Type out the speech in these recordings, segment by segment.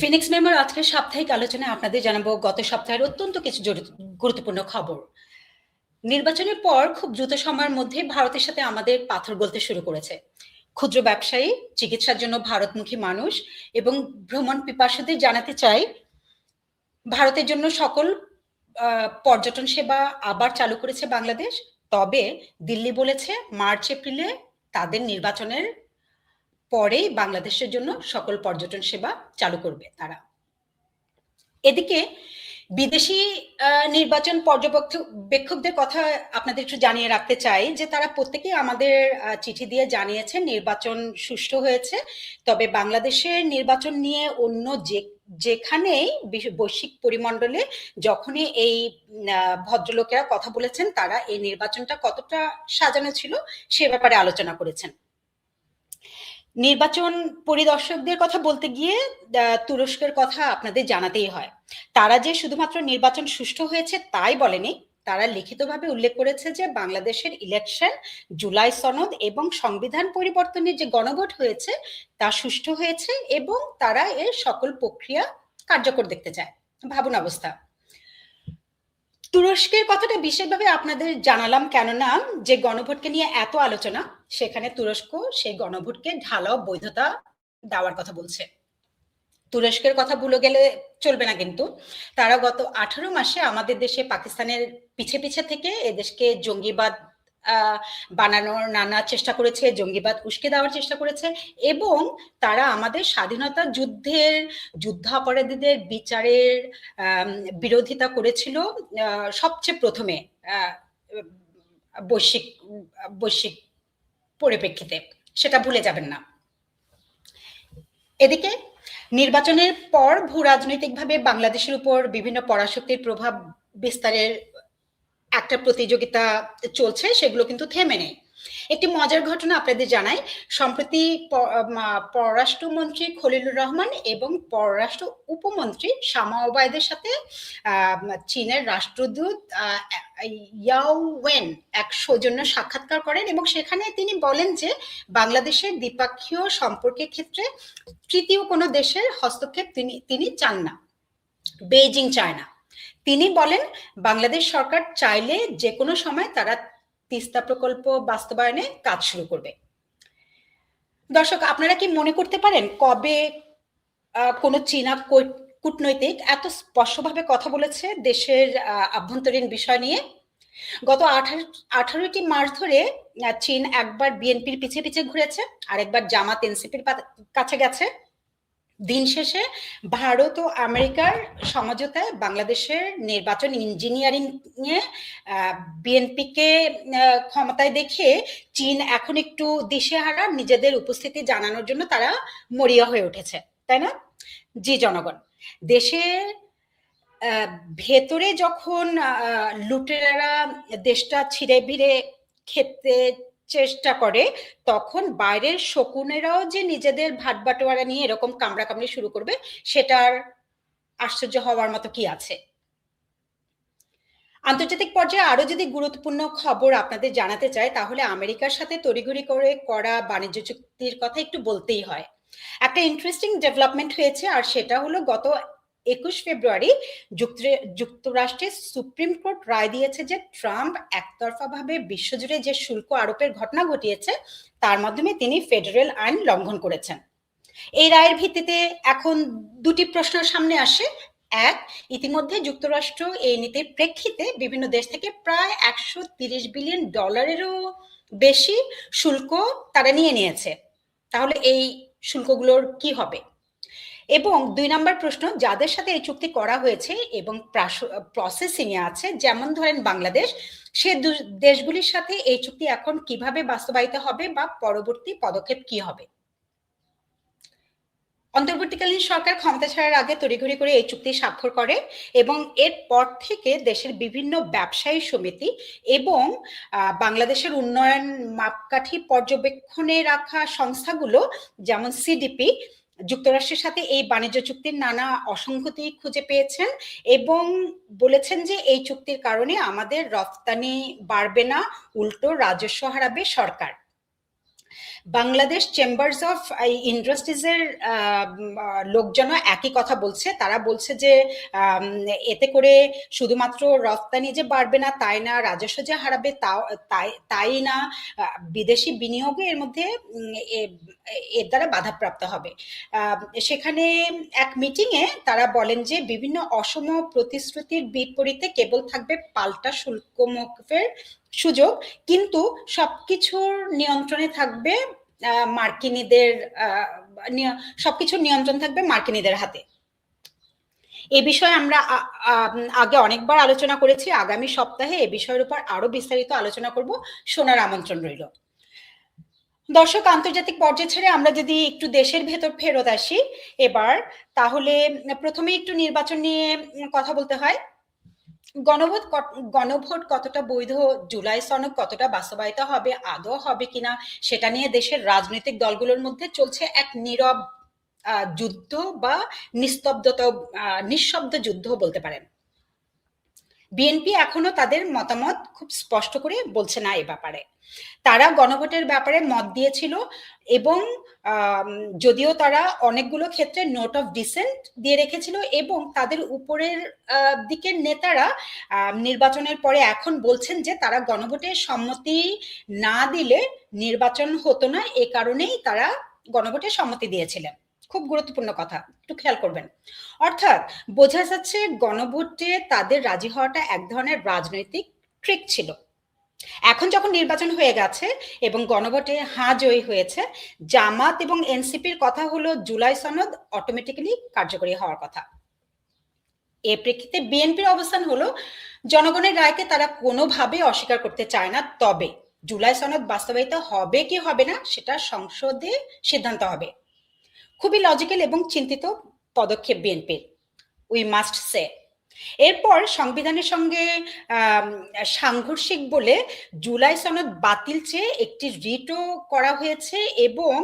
Phoenix মেমোর আজকের সাপ্তাহিক আলোচনায় আপনাদের জানাবো গত সপ্তাহের অত্যন্ত কিছু গুরুত্বপূর্ণ খবর। নির্বাচনের পর খুব দ্রুত সময়ের মধ্যে ভারতের সাথে আমাদের পাথর গলতে শুরু করেছে। ক্ষুদ্র ব্যবসায়ী, চিকিৎসার জন্য ভারতমুখী মানুষ এবং ভ্রমণ পিপাসুদের জানাতে চাই, ভারতের জন্য সকল পর্যটন সেবা আবার চালু করেছে বাংলাদেশ। তবে দিল্লি বলেছে মার্চ এপ্রিলে তাদের নির্বাচনের পরেই বাংলাদেশের জন্য সকল পর্যটন সেবা চালু করবে তারা। এদিকে বিদেশি নির্বাচন পর্যবেক্ষকদের কথা আপনাদের একটু জানিয়ে রাখতে চাই যে তারা প্রত্যেকেই আমাদের চিঠি দিয়ে জানিয়েছেন নির্বাচন সুষ্ঠু হয়েছে। তবে বাংলাদেশের নির্বাচন নিয়ে অন্য যেখানেই বৈশ্বিক পরিমণ্ডলে যখনই এই ভদ্রলোকেরা কথা বলেছেন, তারা এই নির্বাচনটা কতটা সাজানো ছিল সে ব্যাপারে আলোচনা করেছেন। নির্বাচন পরিদর্শকদের কথা বলতে গিয়ে তুরস্কের কথা আপনাদের জানাতেই হয়। তারা যে শুধুমাত্র নির্বাচন সুষ্ঠু হয়েছে তাই বলেনি, তারা লিখিতভাবে উল্লেখ করেছে যে বাংলাদেশের ইলেকশন, জুলাই সনদ এবং সংবিধান পরিবর্তনের যে গণভোট হয়েছে তা সুষ্ঠু হয়েছে এবং তারা এর সকল প্রক্রিয়া কার্যকর দেখতে চায়। ভাবুন অবস্থা। তুরস্কের কথাটা বিশেষভাবে আপনাদের জানালাম কেননা যে গণভোটকে নিয়ে এত আলোচনা, সেখানে তুরস্ক সেই গণভোটকে ঢালাও বৈধতা দেওয়ার কথা বলছে। তুরস্কের কথা ভুলে গেলে চলবে না, কিন্তু তারা গত 18 মাসে আমাদের দেশে পাকিস্তানের পিছে পিছে থেকে এদেশকে জঙ্গিবাদ বানানোর নানা চেষ্টা করেছে, জঙ্গিবাদ উস্কে দেওয়ার চেষ্টা করেছে এবং তারা আমাদের স্বাধীনতা যুদ্ধের যুদ্ধাপরাধীদের বিচারের বিরোধিতা করেছিল সবচেয়ে প্রথমে বৈশ্বিক পরিপ্রেক্ষিতে, সেটা ভুলে যাবেন না। এদিকে নির্বাচনের পর ভূ রাজনৈতিকভাবে বাংলাদেশের উপর বিভিন্ন পরাশক্তির প্রভাব বিস্তারের একটা প্রতিযোগিতা চলছে, সেগুলো কিন্তু থেমে নেই। একটি মজার ঘটনা আপনাদের জানাই। সম্প্রতি পররাষ্ট্রমন্ত্রী খলিলুর রহমান এবং পররাষ্ট্র উপমন্ত্রী শামা ওবায়দের সাথে চীনের রাষ্ট্রদূত ইয়াও ওয়েন এক সৌজন্য সাক্ষাৎকার করেন এবং সেখানে তিনি বলেন যে বাংলাদেশের দ্বিপক্ষীয় সম্পর্কের ক্ষেত্রে তৃতীয় কোনো দেশের হস্তক্ষেপ তিনি চান না, বেইজিং চায় না। তিনি বলেন বাংলাদেশ সরকার চাইলে যে কোনো সময় তারা তিস্তা প্রকল্প বাস্তবায়নে কাজ শুরু করবে। দর্শক, আপনারা কি মনে করতে পারেন কবে কোনো চীনা কূটনৈতিক এত স্পষ্টভাবে কথা বলেছে দেশের আভ্যন্তরীণ বিষয় নিয়ে? গত 18টি মাস ধরে চীন একবার বিএনপির পিছে পিছে ঘুরেছে, আরেকবার জামাত এনসিপির কাছে গেছে। দিন শেষে ভারত ও আমেরিকার সমঝোতায় বাংলাদেশের নির্বাচন ইঞ্জিনিয়ারিং নিয়ে বিএনপিকে ক্ষমতায় দেখে চীন এখন একটু দিশেহারা, নিজেদের উপস্থিতি জানানোর জন্য তারা মরিয়া হয়ে উঠেছে, তাই না? জি জনগণ, দেশের ভেতরে যখন লুটেরারা দেশটা ছিঁড়ে ভিড়ে খেতে চেষ্টা করে, তখন বাইরের শকুনেরাও যে নিজেদের ভাট বাটোয়ারা নিয়ে এরকম কামড়াকামড়ি শুরু করবে, সেটার আশ্চর্য হওয়ার মতো কি আছে? আন্তর্জাতিক পর্যায়ে আরো যদি গুরুত্বপূর্ণ খবর আপনাদের জানাতে চাই, তাহলে আমেরিকার সাথে তড়িঘড়ি করে করা বাণিজ্য চুক্তির কথা একটু বলতেই হয়। একটা ইন্টারেস্টিং ডেভেলপমেন্ট হয়েছে, আর সেটা হলো গত 21 ফেব্রুয়ারি যুক্তরাষ্ট্রের সুপ্রিম কোর্ট রায় দিয়েছে যে ট্রাম্প একতরফাভাবে বিশ্বজুড়ে যে শুল্ক আরোপের ঘটনা ঘটিয়েছে তার মাধ্যমে তিনি ফেডারেল আইন লঙ্ঘন করেছেন। এই রায়ের ভিত্তিতে এখন দুটি প্রশ্ন সামনে আসে। এক, ইতিমধ্যে যুক্তরাষ্ট্র এই নীতির প্রেক্ষিতে বিভিন্ন দেশ থেকে প্রায় $130 বিলিয়ন বেশি শুল্ক তারা নিয়ে নিয়েছে। তাহলে এই শুল্কগুলোর কি হবে? এবং 2 নম্বর প্রশ্ন, যাদের সাথে এই চুক্তি করা হয়েছে এবং প্রসেসিং এ আছে, যেমন ধরেন বাংলাদেশ, সে দেশগুলির সাথে এই চুক্তি এখন কিভাবে বাস্তবায়িত হবে বা পরবর্তী পদক্ষেপ কি হবে? অন্তর্বর্তীকালীন সরকার ক্ষমতা ছাড়ার আগে তড়িঘড়ি করে এই চুক্তি স্বাক্ষর করে এবং এরপর থেকে দেশের বিভিন্ন ব্যবসায়ী সমিতি এবং বাংলাদেশের উন্নয়ন মাপকাঠি পর্যবেক্ষণে রাখা সংস্থাগুলো যেমন সিডিপি যুক্তরাষ্ট্রের সাথে এই বাণিজ্য চুক্তির নানা অসঙ্গতি খুঁজে পেয়েছেন এবং বলেছেন যে এই চুক্তির কারণে আমাদের রফতানি বাড়বে না, উল্টো রাজস্ব হারাবে সরকার। বাংলাদেশ চেম্বার্স অফ ইন্ডাস্ট্রিজের লোকজন একই কথা বলছে। তারা বলছে যে এতে করে শুধুমাত্র রপ্তানি যে বাড়বে না তাই না, রাজস্ব যে হারাবে তাই না, বিদেশি বিনিয়োগে এর মধ্যে এর দ্বারা বাধাপ্রাপ্ত হবে। সেখানে এক মিটিংয়ে তারা বলেন যে বিভিন্ন অসম প্রতিশ্রুতির বিপরীতে কেবল থাকবে পাল্টা শুল্ক মওকুফের সুযোগ, কিন্তু সবকিছুর নিয়ন্ত্রণে থাকবে মার্কিনীদের, সবকিছুর নিয়ন্ত্রণ থাকবে মার্কিনীদের হাতে। এ বিষয়ে আমরা আগে অনেকবার আলোচনা করেছি। আগামী সপ্তাহে এ বিষয়ের উপর আরো বিস্তারিত আলোচনা করব। শোনার আমন্ত্রণ রইল। দর্শক, আন্তর্জাতিক পর্যায় ছেড়ে আমরা যদি একটু দেশের ভেতর ফেরত আসি এবার, তাহলে প্রথমে একটু নির্বাচন নিয়ে কথা বলতে হয়। গণভোট কতটা বৈধ, জুলাই সনদ কতটা বাস্তবায়িত হবে, আদৌ হবে কিনা, সেটা নিয়ে দেশের রাজনৈতিক দলগুলোর মধ্যে চলছে এক নীরব যুদ্ধ বা নিঃশব্দ যুদ্ধ বলতে পারেন। বিএনপি এখনো তাদের মতামত খুব স্পষ্ট করে বলছে না এ ব্যাপারে। তারা গণভোটের ব্যাপারে মত দিয়েছিল এবং যদিও তারা অনেকগুলো ক্ষেত্রে নোট অফ ডিসেন্ট দিয়ে রেখেছিল এবং তাদের উপরের দিকের নেতারা নির্বাচনের পরে এখন বলছেন যে তারা গণভোটে সম্মতি না দিলে নির্বাচন হতো না, এ কারণেই তারা গণভোটে সম্মতি দিয়েছিলেন। খুব গুরুত্বপূর্ণ কথা, একটু খেয়াল করবেন। অর্থাৎ বোঝা যাচ্ছে গণভোটে তাদের রাজি হওয়াটা এক ধরনের রাজনৈতিক ট্রিক ছিল। এখন যখন নির্বাচন হয়ে গেছে এবং গণভোটে হ্যাঁ জয়ী হয়েছে, জামাত এবং এনসিপির কথা হলো জুলাই সনদ অটোমেটিক্যালি কার্যকরী হওয়ার কথা। এর প্রেক্ষিতে বিএনপির অবস্থান হলো জনগণের রায়কে তারা কোনোভাবে অস্বীকার করতে চায় না, তবে জুলাই সনদ বাস্তবায়িত হবে কি হবে না সেটা সংসদে সিদ্ধান্ত হবে। খুবই লজিক্যাল এবং চিন্তিত পদক্ষেপ বিএনপির, উই মাস্ট সে। এরপর সংবিধানের সঙ্গে সাংঘর্ষিক বলে জুলাই সনদ বাতিল চেয়ে একটি রিটও করা হয়েছে এবং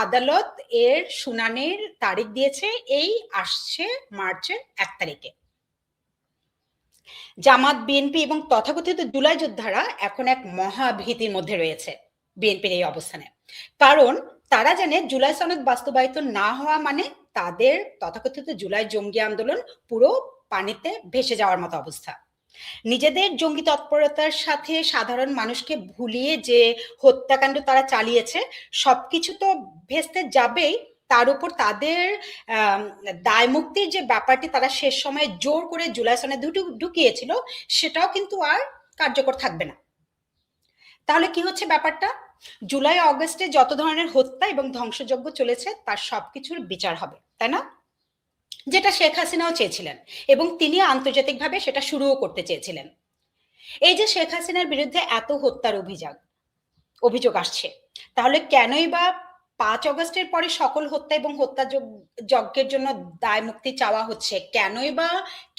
আদালত এর শুনানির তারিখ দিয়েছে এই আসছে মার্চের 1 তারিখে। জামাত, বিএনপি এবং তথাকথিত জুলাই যোদ্ধারা এখন এক মহাভীতির মধ্যে রয়েছে বিএনপির এই অবস্থানে, কারণ তারা জানে জুলাই সনদ বাস্তবায়িত না হওয়া মানে তাদের তথাকথিত জুলাই জঙ্গি আন্দোলন পুরো পানিতে ভেসে যাওয়ার মতো অবস্থা। নিজেদের জঙ্গি তৎপরতার সাথে সাধারণ মানুষকে ভুলিয়ে যে হত্যাকাণ্ড তারা চালিয়েছে সবকিছু তো ভেস্তে যাবেই, তার উপর তাদের দায় মুক্তির যে ব্যাপারটি তারা শেষ সময়ে জোর করে জুলাই সনে ঢুকিয়েছিল সেটাও কিন্তু আর কার্যকর থাকবে না। তাহলে কি হচ্ছে ব্যাপারটা? জুলাই অগস্টে যত ধরনের হত্যা এবং ধ্বংসযজ্ঞ চলেছে তার সবকিছুর বিচার হবে, তাই না? যেটা শেখ হাসিনাও চেয়েছিলেন এবং তিনি আন্তর্জাতিকভাবে সেটা শুরুও করতে চেয়েছিলেন। এই যে শেখ হাসিনার বিরুদ্ধে এত হত্যার অভিযোগ আসছে, তাহলে কেনই বা 5 অগস্টের পরে সকল হত্যা এবং হত্যাযজ্ঞের জন্য দায় মুক্তি চাওয়া হচ্ছে? কেনই বা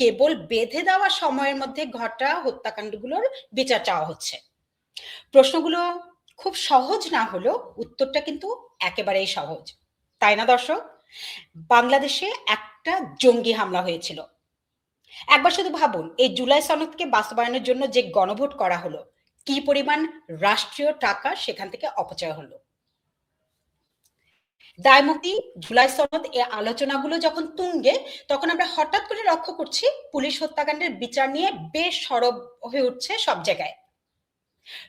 কেবল বেঁধে দেওয়া সময়ের মধ্যে ঘটা হত্যাকাণ্ডগুলোর বিচার চাওয়া হচ্ছে? প্রশ্নগুলো খুব সহজ না হলেও উত্তরটা কিন্তু একেবারেই সহজ, তাই না দর্শক? বাংলাদেশে একটা জঙ্গি হামলা হয়েছিল। একবার শুধু ভাবুন, এই জুলাই সনদকে বাস্তবায়নের জন্য যে গণভোট করা হলো, কি পরিমাণ রাষ্ট্রীয় টাকা সেখান থেকে অপচয় হলো। দায়মুক্তি, জুলাই সনদ এ আলোচনাগুলো যখন তুঙ্গে, তখন আমরা হঠাৎ করে লক্ষ্য করছি পুলিশ হত্যাকাণ্ডের বিচার নিয়ে বেশ সরব হয়ে উঠছে সব জায়গায়।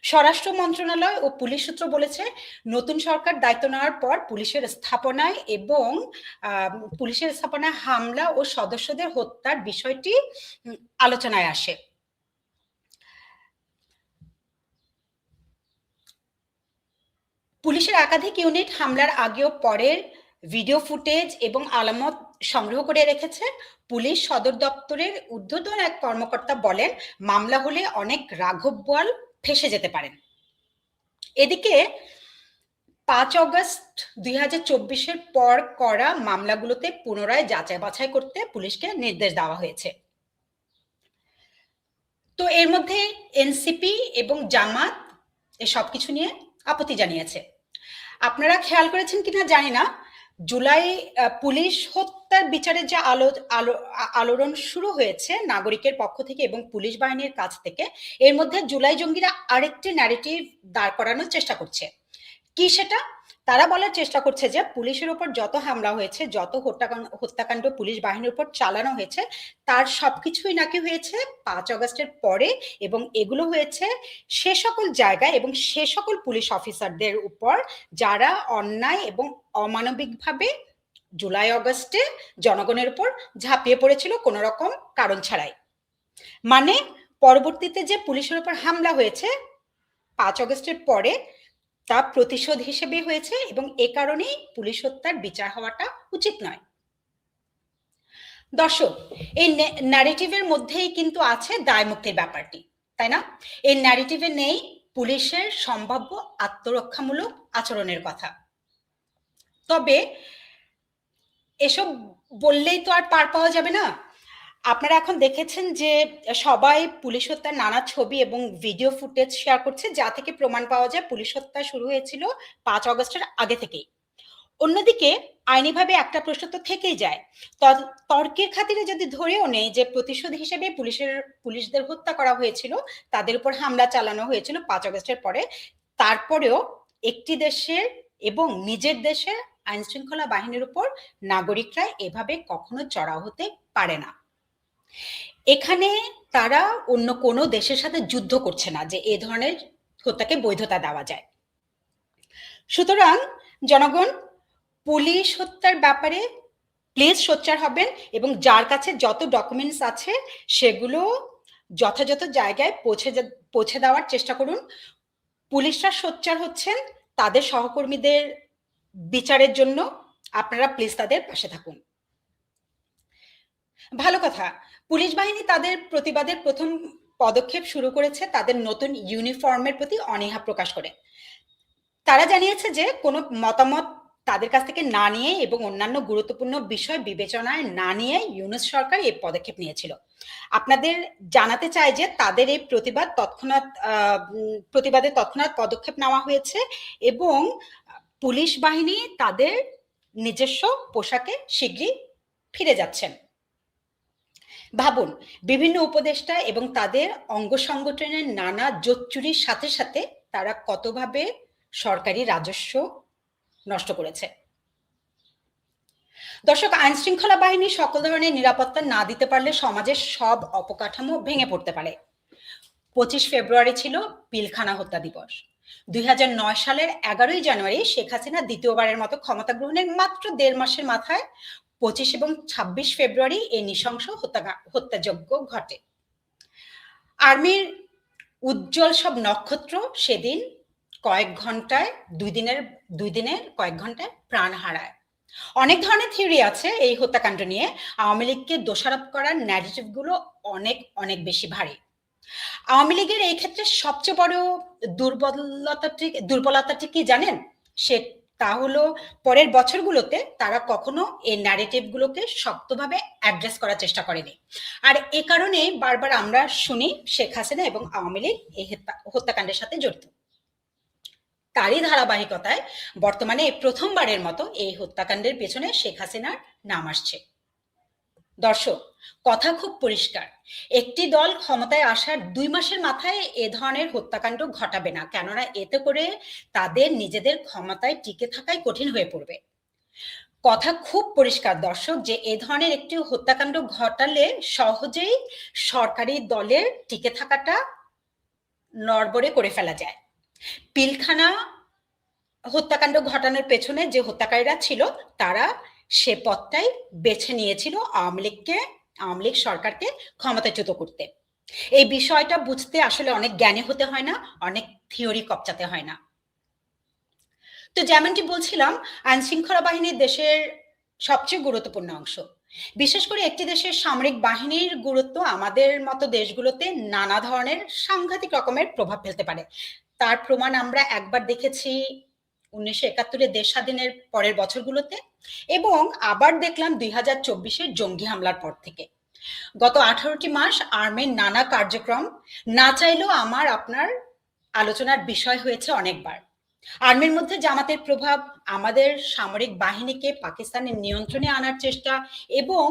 স্বরাষ্ট্র মন্ত্রণালয় ও পুলিশ সূত্র বলেছে নতুন সরকার দায়িত্ব নেওয়ার পর পুলিশের স্থাপনায় হামলা ও সদস্যদের হত্যার বিষয়টি আলোচনায় আসে। পুলিশের একাধিক ইউনিট হামলার আগেও পরের ভিডিও ফুটেজ এবং আলামত সংগ্রহ করে রেখেছে। পুলিশ সদর দপ্তরের ঊর্ধ্বতন এক কর্মকর্তা বলেন মামলা হলে অনেক রাঘব বোয়াল ফেঁসে যেতে পারেন। এদিকে 5 অগস্ট 2024-এর পর করা মামলাগুলোতে পুনরায় যাচাই বাছাই করতে পুলিশকে নির্দেশ দেওয়া হয়েছে। তো এর মধ্যে এনসিপি এবং জামাত এই সবকিছু নিয়ে আপত্তি জানিয়েছে। আপনারা খেয়াল করেছেন কিনা জানি না, জুলাই পুলিশ হত্যার বিচারের যে আলোড়ন শুরু হয়েছে নাগরিকের পক্ষ থেকে এবং পুলিশ বাহিনীর কাছ থেকে, এর মধ্যে জুলাই জঙ্গিরা আরেকটি ন্যারেটিভ দাঁড় করানোর চেষ্টা করছে। কি সেটা? তারা বলার চেষ্টা করছে যে পুলিশের উপর যত হামলা হয়েছে, যত হত্যাকাণ্ড পুলিশ বাহিনীর উপর চালানো হয়েছে, তার সবকিছুই নাকি হয়েছে 5 আগস্টের পরে, এবং এগুলো হয়েছে সে সকল জায়গায় এবং সে সকল পুলিশ অফিসারদের উপর যারা অন্যায় এবং অমানবিকভাবে জুলাই আগস্টে জনগণের উপর ঝাঁপিয়ে পড়েছিল কোনো রকম কারণ ছাড়াই। মানে পরবর্তীতে যে পুলিশের উপর হামলা হয়েছে 5 আগস্টের পরে, তা প্রতিশোধ হিসেবে হয়েছে, এবং এ কারণেই পুলিশ হত্যার বিচার হওয়াটা উচিত নয়। দর্শক, এই ন্যারেটিভের মধ্যেই কিন্তু আছে দায়মুক্তির ব্যাপারটি, তাই না? এই ন্যারেটিভে নেই পুলিশের সম্ভাব্য আত্মরক্ষামূলক আচরণের কথা। তবে এসব বললেই তো আর পার পাওয়া যাবে না। আপনারা এখন দেখেছেন যে সবাই পুলিশ হত্যার নানা ছবি এবং ভিডিও ফুটেজ শেয়ার করছে, যা থেকে প্রমাণ পাওয়া যায় পুলিশ হত্যা শুরু হয়েছিল 5 আগস্টের আগে থেকেই। অন্যদিকে আইনিভাবে একটা প্রশ্ন তো থেকেই যায়, তর্কের খাতিরে যদি ধরেও নেই যে প্রতিশোধ হিসেবে পুলিশদের হত্যা করা হয়েছিল, তাদের উপর হামলা চালানো হয়েছিল 5 আগস্টের পরে, তারপরেও একটি দেশের এবং নিজের দেশের আইন শৃঙ্খলা বাহিনীর উপর নাগরিকরা এভাবে কখনো চড়াও হতে পারে না। এখানে তারা অন্য কোনো দেশের সাথে যুদ্ধ করছে না যে এ ধরনের হত্যাকে বৈধতা দেওয়া যায়। সুতরাং জনগণ, পুলিশ হত্যার ব্যাপারে প্লিজ সোচ্চার হবেন, এবং যার কাছে যত ডকুমেন্টস আছে সেগুলো যথাযথ জায়গায় পৌঁছে দেওয়ার চেষ্টা করুন। পুলিশরা সোচ্চার হচ্ছেন তাদের সহকর্মীদের বিচারের জন্য, আপনারা প্লিজ তাদের পাশে থাকুন। ভালো কথা, পুলিশ বাহিনী তাদের প্রতিবাদের প্রথম পদক্ষেপ শুরু করেছে তাদের নতুন ইউনিফর্মের প্রতি অনীহা প্রকাশ করে। তারা জানিয়েছে যে কোনো মতামত তাদের কাছ থেকে না নিয়ে এবং অন্যান্য গুরুত্বপূর্ণ বিষয় বিবেচনায় না নিয়ে ইউনূস সরকার এই পদক্ষেপ নিয়েছিল। আপনাদের জানাতে চাই যে তাদের এই প্রতিবাদে তৎক্ষণাৎ পদক্ষেপ নেওয়া হয়েছে, এবং পুলিশ বাহিনী তাদের নিজস্ব পোশাকে শীঘ্রই ফিরে যাচ্ছেন। ভাবুন, বিভিন্ন উপদেষ্টা এবং তাদের অঙ্গ সংগঠনের নানা জোচ্চুরির সাথে সাথে তারা কতভাবে সরকারি রাজস্ব নষ্ট করেছে। দর্শক, আইন শৃঙ্খলা বাহিনী সকল ধরনের নিরাপত্তা না দিতে পারলে সমাজের সব অবকাঠামো ভেঙে পড়তে পারে। 25 ফেব্রুয়ারি ছিল পিলখানা হত্যা দিবস। 2009 সালের 11ই জানুয়ারি শেখ হাসিনা দ্বিতীয়বারের মতো ক্ষমতা গ্রহণের মাত্র 1.5 মাসের মাথায় 25 এবং 26 ফেব্রুয়ারি এই নৃশংস হত্যাযজ্ঞ ঘটে। আর্মির উজ্জ্বল সব নক্ষত্র সেদিন দুই দিনের কয়েক ঘন্টায় প্রাণ হারায়। অনেক ধরনের থিওরি আছে এই হত্যাকাণ্ড নিয়ে। আওয়ামী লীগকে দোষারোপ করার ন্যারেটিভ গুলো অনেক অনেক বেশি ভারী। আওয়ামী লীগের এই ক্ষেত্রে সবচেয়ে বড় দুর্বলতাটি কি জানেন? তা হলো পরের বছরগুলোতে তারা কখনো এই ন্যারেটিভ গুলোকে শক্তভাবে অ্যাড্রেস করার চেষ্টা করেনি। আর এ কারণে বারবার আমরা শুনি শেখ হাসিনা এবং আওয়ামী লীগ এই হত্যাকাণ্ডের সাথে জড়িত। তারই ধারাবাহিকতায় বর্তমানে প্রথমবারের মতো এই হত্যাকাণ্ডের পেছনে শেখ হাসিনার নাম আসছে। দর্শক, কথা খুব পরিষ্কার, একটি দল ক্ষমতায় আসার 2 মাসের মাথায় এ ধরনের হত্যাকাণ্ড ঘটাবে না, কেননা এতে করে তাদের নিজেদের ক্ষমতায় টিকে থাকাই কঠিন হয়ে পড়বে। কথা খুব পরিষ্কার দর্শক, যে এ ধরনের একটি হত্যাকাণ্ড ঘটালে সহজেই সরকারি দলের টিকে থাকাটা নড়বড়ে করে ফেলা যায়। পিলখানা হত্যাকাণ্ড ঘটানোর পেছনে যে হত্যাকারীরা ছিল তারা সে পথটাই বেছে নিয়েছিল আওয়ামী লীগ সরকারকে ক্ষমতাচ্যুত করতে। এই বিষয়টা বুঝতে আসলে অনেক জ্ঞানী হতে হয় না, অনেক থিওরি কপচাতে হয় না। তো যেমনটি বলছিলাম, আইন শৃঙ্খলা বাহিনী দেশের সবচেয়ে গুরুত্বপূর্ণ অংশ। বিশেষ করে একটি দেশের সামরিক বাহিনীর গুরুত্ব আমাদের মতো দেশগুলোতে নানা ধরনের সাংঘাতিক রকমের প্রভাব ফেলতে পারে। তার প্রমাণ আমরা একবার দেখেছি 1971 দেশ স্বাধীনের পরের বছরগুলোতে, এবং আবার দেখলাম 2024 জঙ্গি হামলার পর থেকে। গত 18টি মাস আর্মির নানা কার্যক্রম না চাইলেও আমার আপনার আলোচনার বিষয় হয়েছে অনেকবার। আর্মির মধ্যে জামাতের প্রভাব, আমাদের সামরিক বাহিনীকে পাকিস্তানের নিয়ন্ত্রণে আনার চেষ্টা, এবং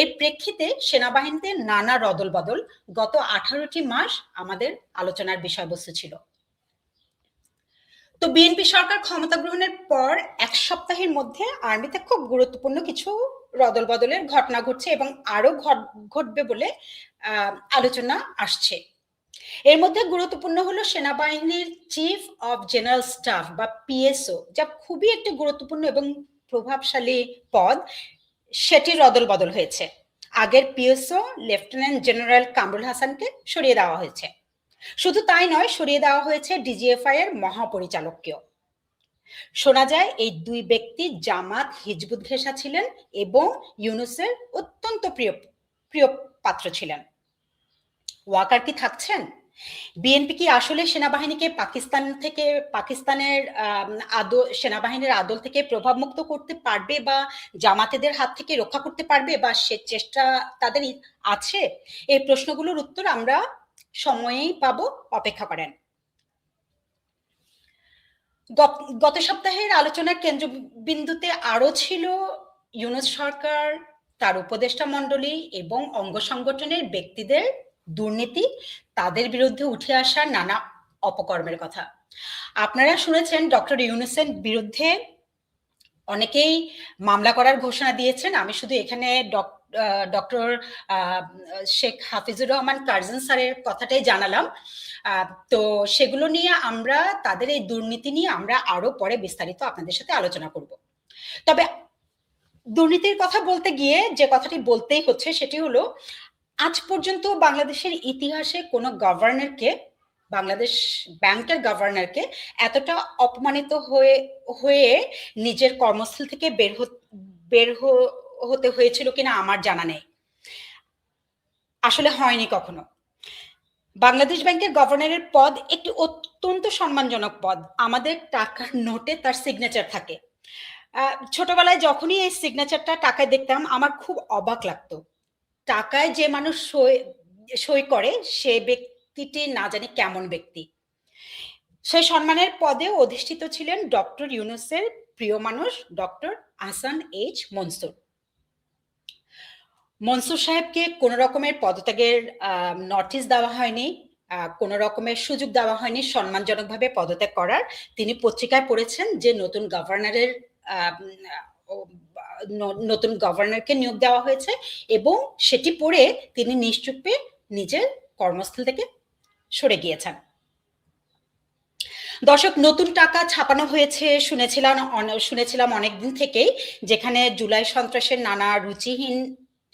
এর প্রেক্ষিতে সেনাবাহিনীতে নানা রদলবদল গত 18টি মাস আমাদের আলোচনার বিষয়বস্তু ছিল। তো বিএনপি সরকার ক্ষমতা গ্রহণের পর ১ সপ্তাহের মধ্যে আর্মিতে খুব গুরুত্বপূর্ণ কিছু রদল বদলের ঘটনা ঘটছে এবং আরো ঘটবে বলে আলোচনা আসছে। এর মধ্যে গুরুত্বপূর্ণ হলো সেনাবাহিনীর চিফ অফ জেনারেল স্টাফ বা পিএসও, যা খুবই একটি গুরুত্বপূর্ণ এবং প্রভাবশালী পদ, সেটির রদল বদল হয়েছে। আগের পিএসও লেফটেন্যান্ট জেনারেল কামরুল হাসানকে সরিয়ে দেওয়া হয়েছে। শুধু তাই নয়, সরিয়ে দেওয়া হয়েছে ডিজিএফআই এর মহাপরিচালককেও। শোনা যায় এই দুই ব্যক্তি জামাত হিজবুত ঘেঁষা ছিলেন এবং ইউনূসের অত্যন্ত প্রিয় পাত্র ছিলেন। ওয়াকার কি থাকছেন? বিএনপি কি আসলে সেনাবাহিনীকে পাকিস্তানের সেনাবাহিনীর আদল থেকে প্রভাবমুক্ত করতে পারবে বা জামাতেদের হাত থেকে রক্ষা করতে পারবে, বা সে চেষ্টা তাদের আছে? এই প্রশ্নগুলোর উত্তর আমরা সময়েই পাবো, অপেক্ষা করেন। গত সপ্তাহের আলোচনার কেন্দ্রবিন্দুতে আরো ছিল ইউনূস সরকার, তার উপদেষ্টা মণ্ডলী এবং অঙ্গ সংগঠনের ব্যক্তিদের দুর্নীতি, তাদের বিরুদ্ধে উঠে আসা নানা অপকর্মের কথা। আপনারা শুনেছেন ডক্টর ইউনূসের বিরুদ্ধে অনেকেই মামলা করার ঘোষণা দিয়েছেন। আমি শুধু এখানে ডক্টর শেখ হাফিজুর রহমান কার্জন স্যারের কথাটাই জানালাম। তো সেগুলো নিয়ে আমরা, তাদের এই দুর্নীতি নিয়ে আমরা আরো পরে বিস্তারিত আপনাদের সাথে আলোচনা করব। তবে দুর্নীতির কথা বলতে গিয়ে যে কথাটি বলতেই হচ্ছে সেটি হলো, আজ পর্যন্ত বাংলাদেশের ইতিহাসে কোনো গভর্নরকে, বাংলাদেশ ব্যাংকের গভর্নরকে এতটা অপমানিত হয়ে নিজের কর্মস্থল থেকে বের হতে হয়েছিল কিনা আমার জানা নেই। আসলে হয়নি কখনো। বাংলাদেশ ব্যাংকের গভর্নরের পদ একটি অত্যন্ত সম্মানজনক পদ। আমাদের টাকার নোটে তার সিগনেচার থাকে। ছোটবেলায় যখনই এই সিগনেচারটা টাকায় দেখতাম আমার খুব অবাক লাগতো। টাকায় যে মানুষ সই করে সে ব্যক্তিটি না জানি কেমন ব্যক্তি। সেই সম্মানের পদে অধিষ্ঠিত ছিলেন ডক্টর ইউনূসের প্রিয় মানুষ ডক্টর আহসান এইচ মনসুর। মনসুর সাহেবকে কোনো রকমের পদত্যাগের নোটিশ দেওয়া হয়নি, কোনো রকমের সুযোগ দেওয়া হয়নি সম্মানজনকভাবে পদত্যাগ করার। তিনি পত্রিকায় পড়েছেন যে নতুন গভর্নরকে নিয়োগ দেওয়া হয়েছে এবং সেটি পড়ে তিনি নিশ্চুপে নিজের কর্মস্থল থেকে সরে গিয়েছেন। দর্শক, নতুন টাকা ছাপানো হয়েছে শুনেছিলাম অনেকদিন থেকেই, যেখানে জুলাই সন্ত্রাসের নানা রুচিহীন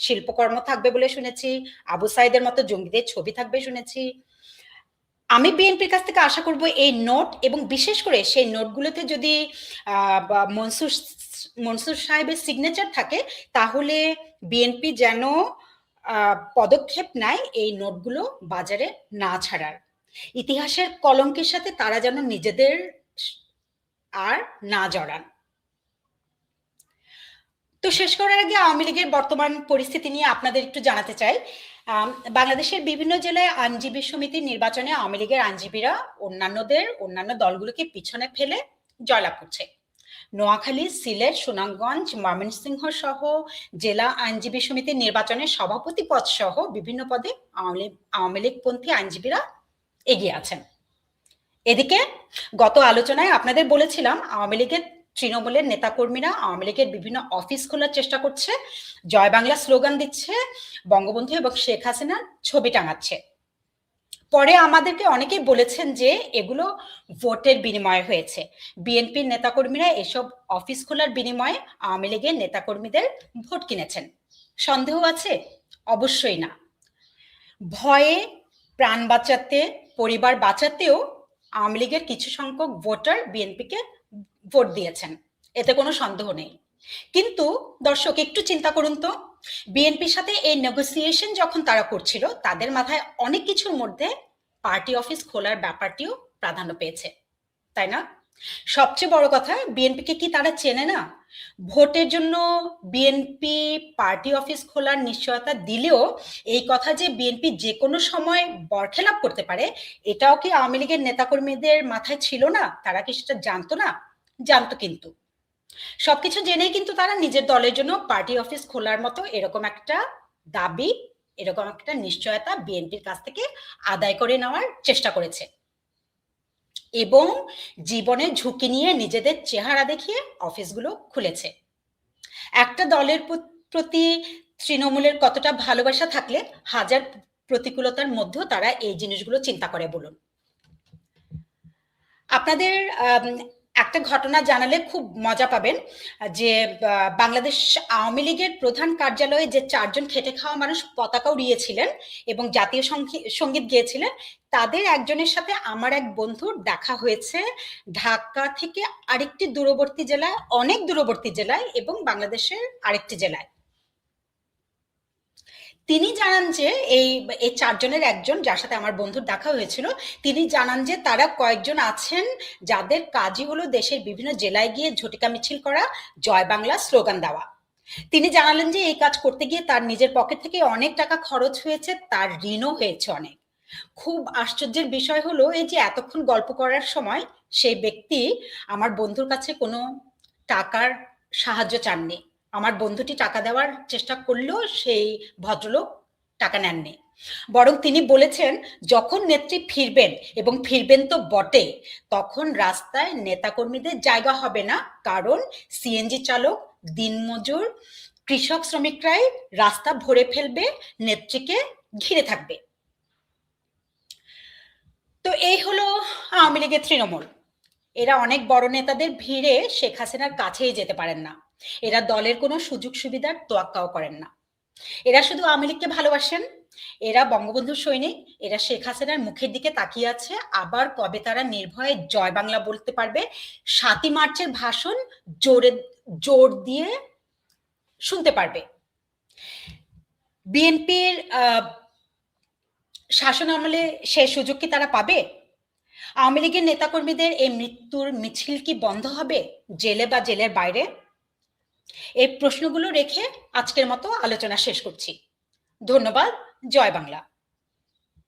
শিল্পকর্ম থাকবে বলে শুনেছি, আবু সাইদের মতো জঙ্গিদের ছবি থাকবে শুনেছি। আমি বিএনপির কাছ থেকে আশা করব এই নোট, এবং বিশেষ করে সেই নোটগুলোতে যদি মনসুর সাহেবের সিগনেচার থাকে, তাহলে বিএনপি যেন পদক্ষেপ নেয় এই নোটগুলো বাজারে না ছাড়ার। ইতিহাসের কলঙ্কের সাথে তারা যেন নিজেদের আর না জড়ান। তো শেষ করার আগে আওয়ামী লীগের বর্তমান পরিস্থিতি নিয়ে আপনাদের একটু জানাতে চাই। বাংলাদেশের বিভিন্ন জেলায় আইনজীবী সমিতির নির্বাচনে আওয়ামী লীগের আইনজীবীরা অন্যান্য দলগুলোকে পিছনে ফেলে জয়লাভ করছে। নোয়াখালী, সিলেট, সুনামগঞ্জ, ময়মনসিংহ সহ জেলা আইনজীবী সমিতির নির্বাচনে সভাপতি পদ সহ বিভিন্ন পদে আওয়ামী লীগপন্থী আইনজীবীরা এগিয়ে আছেন। এদিকে গত আলোচনায় আপনাদের বলেছিলাম আওয়ামী লীগের তৃণমূলের নেতাকর্মীরা আওয়ামী লীগের বিভিন্ন অফিস খোলার চেষ্টা করছে, জয় বাংলা স্লোগান দিচ্ছে, বঙ্গবন্ধু এবং শেখ হাসিনার ছবি টাঙাচ্ছে। পরে আমাদেরকে অনেকেই বলেছেন যে এগুলো ভোটের বিনিময়ে হয়েছে। বিএনপির নেতাকর্মীরা এসব অফিস খোলার বিনিময়ে আওয়ামী লীগের নেতাকর্মীদের ভোট কিনেছেন। সন্দেহ আছে? অবশ্যই না। ভয়ে প্রাণ বাঁচাতে, পরিবার বাঁচাতেও আওয়ামী লীগের কিছু সংখ্যক ভোটার বিএনপিকে ভোট দিয়েছেন, এতে কোনো সন্দেহ নেই। কিন্তু দর্শক, একটু চিন্তা করুন তো, বিএনপির সাথে এই নেগোসিয়েশন যখন তারা করছিল, তাদের মাথায় অনেক কিছুর মধ্যে পার্টি অফিস খোলার ব্যাপারটিও প্রাধান্য পেয়েছে, তাই না? সবচেয়ে বড় কথা, বিএনপিকে কি তারা চেনে না? ভোটের জন্য বিএনপি পার্টি অফিস খোলার নিশ্চয়তা দিলেও এই কথা যে বিএনপি যে কোনো সময় বরখেলাপ করতে পারে, এটাও কি আওয়ামী লীগের নেতাকর্মীদের মাথায় ছিল না? তারা কি সেটা জানতো না? জানতো। কিন্তু সবকিছু জেনেই কিন্তু তারা নিজের দলের জন্য পার্টি অফিস খোলার মতো এরকম একটা দাবি, এরকম একটা নিশ্চয়তা বিএনপির কাছ থেকে আদায় করে নেওয়ার চেষ্টা করেছে। এবং জীবনের ঝুঁকি নিয়ে নিজেদের চেহারা দেখিয়ে অফিসগুলো খুলেছে। একটা দলের প্রতি তৃণমূলের কতটা ভালোবাসা থাকলে হাজার প্রতিকূলতার মধ্যেও তারা এই জিনিসগুলো চিন্তা করে বলুন। আপনাদের একটা ঘটনা জানালে খুব মজা পাবেন যে বাংলাদেশ আওয়ামী লীগের প্রধান কার্যালয়ে যে 4 জন খেটে খাওয়া মানুষ পতাকা উড়িয়েছিলেন এবং জাতীয় সঙ্গীত গেয়েছিলেন, তাদের একজনের সাথে আমার এক বন্ধুর দেখা হয়েছে ঢাকা থেকে আরেকটি দূরবর্তী জেলায়, অনেক দূরবর্তী জেলায় এবং বাংলাদেশের আরেকটি জেলায়। তিনি জানান যে এই 4 জনের একজন, যার সাথে আমার বন্ধুর দেখা হয়েছিল, তিনি জানান যে তারা কয়েকজন আছেন যাদের কাজই হলো দেশের বিভিন্ন জেলায় গিয়ে ঝটিকা মিছিল করা, জয় বাংলা স্লোগান দেওয়া। তিনি জানালেন যে এই কাজ করতে গিয়ে তার নিজের পকেট থেকে অনেক টাকা খরচ হয়েছে, তার ঋণও হয়েছে অনেক। খুব আশ্চর্যের বিষয় হলো এই যে এতক্ষণ গল্প করার সময় সেই ব্যক্তি আমার বন্ধুর কাছে কোনো টাকার সাহায্য চাননি। আমার বন্ধুটি টাকা দেওয়ার চেষ্টা করলেও সেই ভদ্রলোক টাকা নেননি, বরং তিনি বলেছেন যখন নেত্রী ফিরবেন, এবং ফিরবেন তো বটে, তখন রাস্তায় নেতাকর্মীদের জায়গা হবে না, কারণ সিএনজি চালক, দিনমজুর, কৃষক শ্রমিকরাই রাস্তা ভরে ফেলবে, নেত্রীকে ঘিরে থাকবে। তো এই হলো আওয়ামী লীগের তৃণমূল। এরা অনেক বড় নেতাদের ভিড়ে শেখ হাসিনার কাছেই যেতে পারেন না। এরা দলের কোনো সুযোগ সুবিধার তোয়াক্কাও করেন না। এরা শুধু আওয়ামী লীগকে ভালোবাসেন, এরা বঙ্গবন্ধু সৈনিক, এরা শেখ হাসিনার মুখের দিকে তাকিয়ে আছে আবার কবে তারা নির্ভয়ে জয় বাংলা বলতে পারবে, 7ই মার্চের ভাষণ জোর দিয়ে শুনতে পারবে। বিএনপির শাসন আমলে সে সুযোগ কি তারা পাবে? আওয়ামী লীগের নেতাকর্মীদের এই মৃত্যুর মিছিল কি বন্ধ হবে জেলে বা জেলের বাইরে? এই প্রশ্নগুলো রেখে আজকের মতো আলোচনা শেষ করছি। ধন্যবাদ। জয় বাংলা।